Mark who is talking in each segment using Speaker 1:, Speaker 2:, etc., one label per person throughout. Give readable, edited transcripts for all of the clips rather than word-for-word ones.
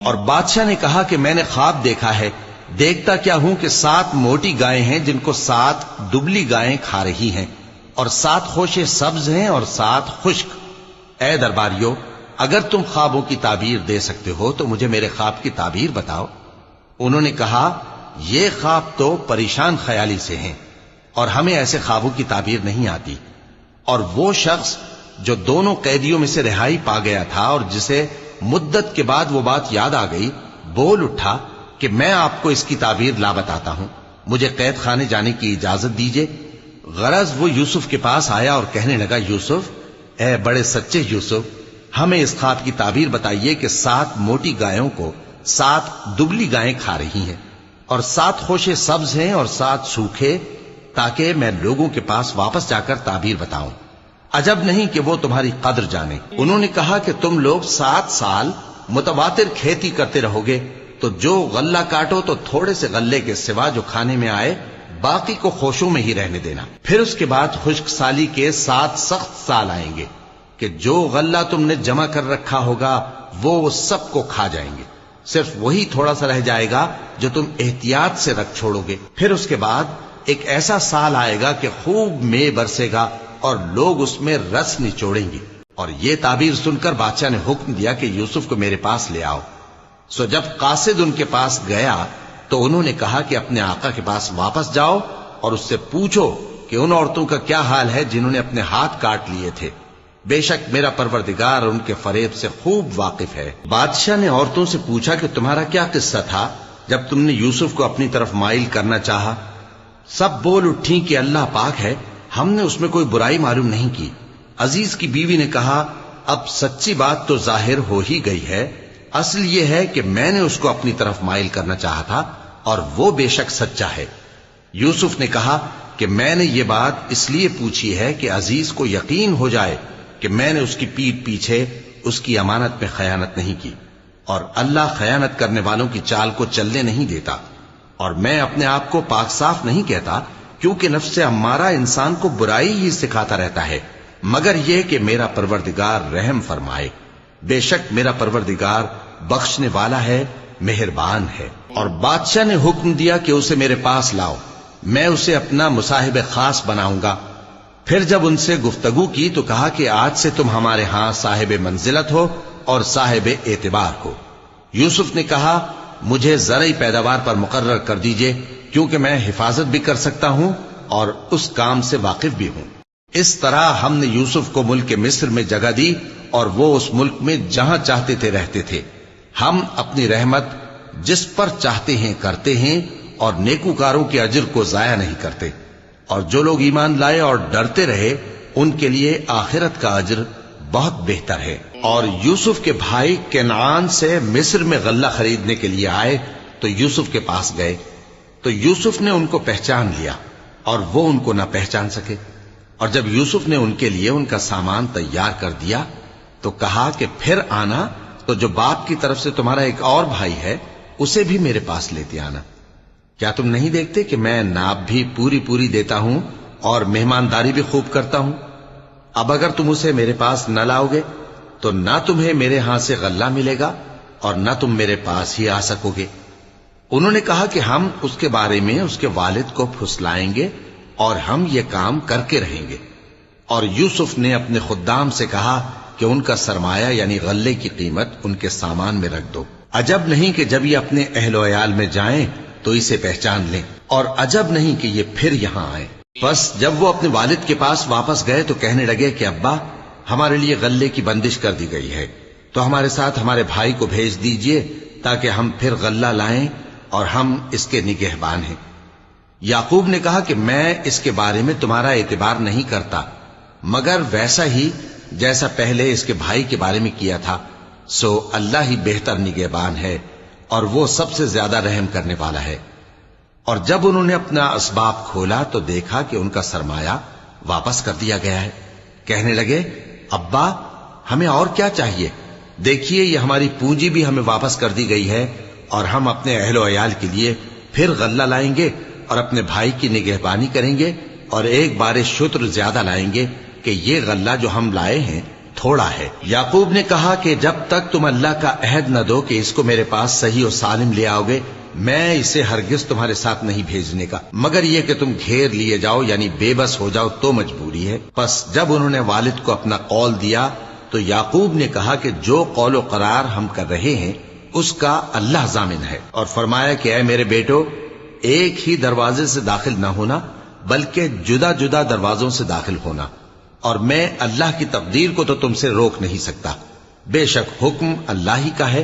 Speaker 1: اور بادشاہ نے کہا کہ میں نے خواب دیکھا ہے، دیکھتا کیا ہوں کہ 7 موٹی گائیں ہیں جن کو 7 دبلی گائیں کھا رہی ہیں، اور 7 خوشے سبز ہیں اور 7 خشک۔ اے درباریو، اگر تم خوابوں کی تعبیر دے سکتے ہو تو مجھے میرے خواب کی تعبیر بتاؤ۔ انہوں نے کہا یہ خواب تو پریشان خیالی سے ہیں اور ہمیں ایسے خوابوں کی تعبیر نہیں آتی۔ اور وہ شخص جو دونوں قیدیوں میں سے رہائی پا گیا تھا اور جسے مدت کے بعد وہ بات یاد آ گئی، بول اٹھا کہ میں آپ کو اس کی تعبیر لا بتاتا ہوں، مجھے قید خانے جانے کی اجازت دیجیے۔ غرض وہ یوسف کے پاس آیا اور کہنے لگا، یوسف، اے بڑے سچے یوسف، ہمیں اس خواب کی تعبیر بتائیے کہ 7 موٹی گایوں کو 7 دبلی گائیں کھا رہی ہیں، اور 7 خوشے سبز ہیں اور 7 سوکھے، تاکہ میں لوگوں کے پاس واپس جا کر تعبیر بتاؤں۔ عجب نہیں کہ وہ تمہاری قدر جانے۔ انہوں نے کہا کہ تم لوگ 7 سال متواتر کھیتی کرتے رہو گے، تو جو غلہ کاٹو تو تھوڑے سے غلے کے سوا جو کھانے میں آئے باقی کو خوشوں میں ہی رہنے دینا۔ پھر اس کے بعد خشک سالی کے 7 سخت سال آئیں گے کہ جو غلہ تم نے جمع کر رکھا ہوگا وہ سب کو کھا جائیں گے، صرف وہی تھوڑا سا رہ جائے گا جو تم احتیاط سے رکھ چھوڑو گے۔ پھر اس کے بعد ایک ایسا سال آئے گا کہ خوب مے برسے گا اور لوگ اس میں رس نچوڑیں گے۔ اور یہ تعبیر سن کر بادشاہ نے حکم دیا کہ یوسف کو میرے پاس لے آؤ۔ سو جب قاصد ان کے پاس گیا تو انہوں نے کہا کہ اپنے آقا کے پاس واپس جاؤ اور اس سے پوچھو کہ ان عورتوں کا کیا حال ہے جنہوں نے اپنے ہاتھ کاٹ لیے تھے، بے شک میرا پروردگار ان کے فریب سے خوب واقف ہے۔ بادشاہ نے عورتوں سے پوچھا کہ تمہارا کیا قصہ تھا جب تم نے یوسف کو اپنی طرف مائل کرنا چاہا؟ سب بول اٹھیں کہ اللہ پاک ہے، ہم نے اس میں کوئی برائی معلوم نہیں کی۔ عزیز کی بیوی نے کہا، اب سچی بات تو ظاہر ہو ہی گئی ہے، اصل یہ ہے کہ میں نے اس کو اپنی طرف مائل کرنا چاہا تھا اور وہ بے شک سچا ہے۔ یوسف نے کہا کہ میں نے یہ بات اس لیے پوچھی ہے کہ عزیز کو یقین ہو جائے کہ میں نے اس کی پیٹھ پیچھے اس کی امانت میں خیانت نہیں کی، اور اللہ خیانت کرنے والوں کی چال کو چلنے نہیں دیتا۔ اور میں اپنے آپ کو پاک صاف نہیں کہتا، کیونکہ نفس امارہ انسان کو برائی ہی سکھاتا رہتا ہے، مگر یہ کہ میرا پروردگار رحم فرمائے، بے شک میرا پروردگار بخشنے والا ہے، مہربان ہے۔ اور بادشاہ نے حکم دیا کہ اسے میرے پاس لاؤ، میں اسے اپنا مصاحب خاص بناؤں گا۔ پھر جب ان سے گفتگو کی تو کہا کہ آج سے تم ہمارے ہاں صاحب منزلت ہو اور صاحب اعتبار ہو۔ یوسف نے کہا، مجھے زرعی پیداوار پر مقرر کر دیجئے، کیونکہ میں حفاظت بھی کر سکتا ہوں اور اس کام سے واقف بھی ہوں۔ اس طرح ہم نے یوسف کو ملک مصر میں جگہ دی اور وہ اس ملک میں جہاں چاہتے تھے رہتے تھے۔ ہم اپنی رحمت جس پر چاہتے ہیں کرتے ہیں اور نیکوکاروں کے اجر کو ضائع نہیں کرتے، اور جو لوگ ایمان لائے اور ڈرتے رہے ان کے لیے آخرت کا اجر بہت بہتر ہے۔ اور یوسف کے بھائی کنعان سے مصر میں غلہ خریدنے کے لیے آئے تو یوسف کے پاس گئے، تو یوسف نے ان کو پہچان لیا اور وہ ان کو نہ پہچان سکے۔ اور جب یوسف نے ان کے لیے ان کا سامان تیار کر دیا تو کہا کہ پھر آنا تو جو باپ کی طرف سے تمہارا ایک اور بھائی ہے اسے بھی میرے پاس لیتے آنا۔ کیا تم نہیں دیکھتے کہ میں ناب بھی پوری دیتا ہوں اور مہمانداری بھی خوب کرتا ہوں؟ اب اگر تم اسے میرے پاس نہ لاؤ گے تو نہ تمہیں میرے ہاں سے غلہ ملے گا اور نہ تم میرے پاس ہی آ سکو گے۔ انہوں نے کہا کہ ہم اس کے بارے میں اس کے والد کو پھسلائیں گے اور ہم یہ کام کر کے رہیں گے۔ اور یوسف نے اپنے خدام سے کہا کہ ان کا سرمایہ یعنی غلے کی قیمت ان کے سامان میں رکھ دو۔ عجب نہیں کہ جب یہ اپنے اہل و عیال میں جائیں تو اسے پہچان لیں، اور عجب نہیں کہ یہ پھر یہاں آئیں۔ بس جب وہ اپنے والد کے پاس واپس گئے تو کہنے لگے کہ ابا، ہمارے لیے غلے کی بندش کر دی گئی ہے، تو ہمارے ساتھ ہمارے بھائی کو بھیج دیجئے تاکہ ہم پھر غلہ لائیں اور ہم اس کے نگہبان ہیں۔ یعقوب نے کہا کہ میں اس کے بارے میں تمہارا اعتبار نہیں کرتا، مگر ویسا ہی جیسا پہلے اس کے بھائی کے بارے میں کیا تھا، سو اللہ ہی بہتر نگہبان ہے اور وہ سب سے زیادہ رحم کرنے والا ہے۔ اور جب انہوں نے اپنا اسباب کھولا تو دیکھا کہ ان کا سرمایہ واپس کر دیا گیا ہے۔ کہنے لگے، ابا، ہمیں اور کیا چاہیے؟ دیکھیے یہ ہماری پونجی بھی ہمیں واپس کر دی گئی ہے، اور ہم اپنے اہل و عیال کے لیے پھر غلہ لائیں گے اور اپنے بھائی کی نگہبانی کریں گے، اور ایک بار شتر زیادہ لائیں گے کہ یہ غلہ جو ہم لائے ہیں تھوڑا ہے۔ یعقوب نے کہا کہ جب تک تم اللہ کا عہد نہ دو کہ اس کو میرے پاس صحیح و سالم لے آؤ گے، میں اسے ہرگز تمہارے ساتھ نہیں بھیجنے کا، مگر یہ کہ تم گھیر لیے جاؤ یعنی بے بس ہو جاؤ تو مجبوری ہے۔ پس جب انہوں نے والد کو اپنا قول دیا تو یعقوب نے کہا کہ جو قول و قرار ہم کر رہے ہیں اس کا اللہ ضامن ہے، اور فرمایا کہ اے میرے بیٹو، ایک ہی دروازے سے داخل نہ ہونا بلکہ جدا جدا دروازوں سے داخل ہونا، اور میں اللہ کی تقدیر کو تو تم سے روک نہیں سکتا، بے شک حکم اللہ ہی کا ہے،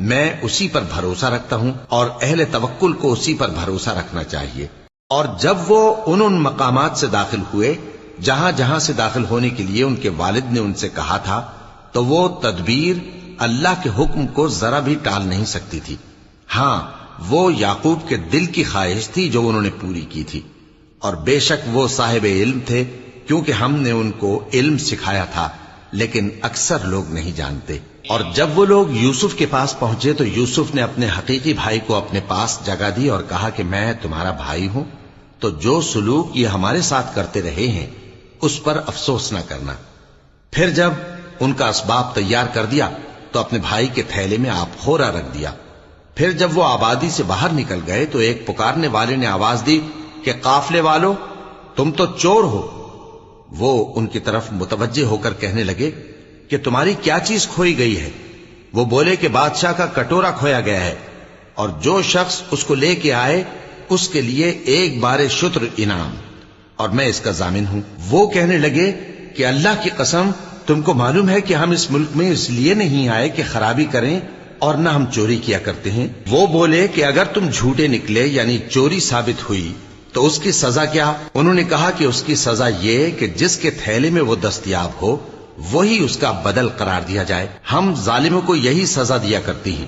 Speaker 1: میں اسی پر بھروسہ رکھتا ہوں اور اہل توکل کو اسی پر بھروسہ رکھنا چاہیے۔ اور جب وہ ان مقامات سے داخل ہوئے جہاں جہاں سے داخل ہونے کے لیے ان کے والد نے ان سے کہا تھا، تو وہ تدبیر اللہ کے حکم کو ذرا بھی ٹال نہیں سکتی تھی۔ ہاں، وہ یعقوب کے دل کی خواہش تھی جو انہوں نے پوری کی تھی، اور بے شک وہ صاحب علم تھے کیونکہ ہم نے ان کو علم سکھایا تھا، لیکن اکثر لوگ نہیں جانتے۔ اور جب وہ لوگ یوسف کے پاس پہنچے تو یوسف نے اپنے حقیقی بھائی کو اپنے پاس جگہ دی اور کہا کہ میں تمہارا بھائی ہوں، تو جو سلوک یہ ہمارے ساتھ کرتے رہے ہیں اس پر افسوس نہ کرنا۔ پھر جب ان کا اسباب تیار کر دیا تو اپنے بھائی کے تھیلے میں آپ خورا رکھ دیا۔ پھر جب وہ آبادی سے باہر نکل گئے تو ایک پکارنے والے نے آواز دی کہ قافلے والو، تم تو چور ہو۔ وہ ان کی طرف متوجہ ہو کر کہنے لگے کہ تمہاری کیا چیز کھوئی گئی ہے؟ وہ بولے کہ بادشاہ کا کٹورا کھویا گیا ہے، اور جو شخص اس کو لے کے آئے اس کے لیے ایک بار شتر انعام، اور میں اس کا ضامن ہوں۔ وہ کہنے لگے کہ اللہ کی قسم، تم کو معلوم ہے کہ ہم اس ملک میں اس لیے نہیں آئے کہ خرابی کریں اور نہ ہم چوری کیا کرتے ہیں۔ وہ بولے کہ اگر تم جھوٹے نکلے یعنی چوری ثابت ہوئی تو اس کی سزا کیا؟ انہوں نے کہا کہ اس کی سزا یہ کہ جس کے تھیلے میں وہ دستیاب ہو وہی اس کا بدل قرار دیا جائے، ہم ظالموں کو یہی سزا دیا کرتی ہیں۔